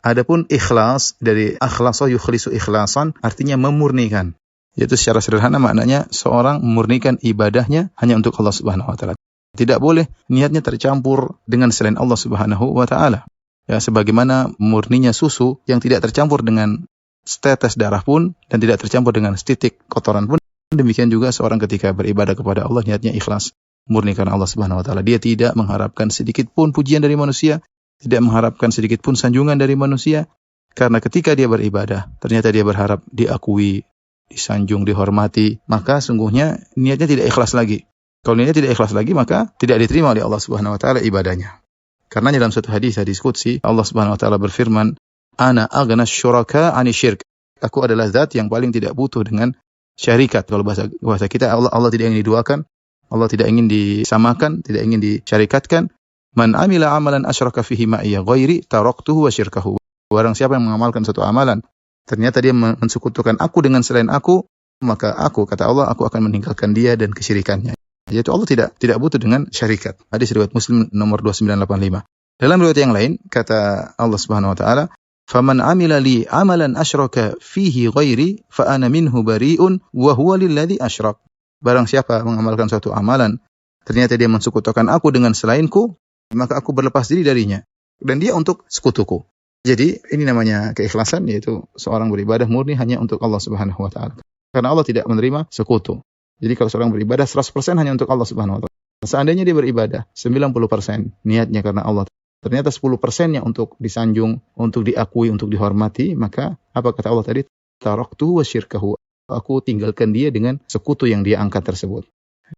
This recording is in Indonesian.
Adapun ikhlas dari akhlasa yukhlisu ikhlasan artinya memurnikan. Yaitu secara sederhana maknanya seorang memurnikan ibadahnya hanya untuk Allah Subhanahu wa taala. Tidak boleh niatnya tercampur dengan selain Allah Subhanahu wa taala. Ya, sebagaimana murninya susu yang tidak tercampur dengan setetes darah pun dan tidak tercampur dengan setitik kotoran pun, demikian juga seorang ketika beribadah kepada Allah niatnya ikhlas, murni karena Allah Subhanahu wa taala. Dia tidak mengharapkan sedikit pun pujian dari manusia, tidak mengharapkan sedikit pun sanjungan dari manusia, karena ketika dia beribadah ternyata dia berharap diakui, disanjung, dihormati, maka sungguhnya niatnya tidak ikhlas lagi. Kalau niatnya tidak ikhlas lagi, maka tidak diterima oleh Allah Subhanahu wa taala ibadahnya. Karena dalam satu hadis qudsi, Allah Subhanahu wa taala berfirman, "Ana aghnas syuraka 'ani syirk." Aku adalah zat yang paling tidak butuh dengan syarikat. Kalau bahasa kita, Allah tidak ingin diduakan, Allah tidak ingin disamakan, tidak ingin disyarikatkan. Man amila amalan asyraka fihi ma'iyya ghairi taraktuhu wa syirkahu. Barang siapa yang mengamalkan suatu amalan, ternyata dia mensekutukan aku dengan selain aku, maka aku, kata Allah, aku akan meninggalkan dia dan kesyirikannya. Yaitu Allah tidak butuh dengan syarikat. Hadis riwayat Muslim nomor 2985. Dalam riwayat yang lain, kata Allah Subhanahu wa taala, "Faman amila li amalan asyraka fihi ghairi fa ana minhu bari'un wa huwa lilladzi asyrak." Barang siapa mengamalkan suatu amalan, ternyata dia mensekutukan aku dengan selainku, maka aku berlepas diri darinya dan dia untuk sekutuku. Jadi ini namanya keikhlasan, yaitu seorang beribadah murni hanya untuk Allah Subhanahu wa taala. Karena Allah tidak menerima sekutu. Jadi kalau seorang beribadah 100% hanya untuk Allah Subhanahu wa taala. Seandainya dia beribadah 90% niatnya karena Allah, ternyata 10%-nya untuk disanjung, untuk diakui, untuk dihormati, maka apa kata Allah tadi? Taraktuhu wa syirkahu. Aku tinggalkan dia dengan sekutu yang dia angkat tersebut.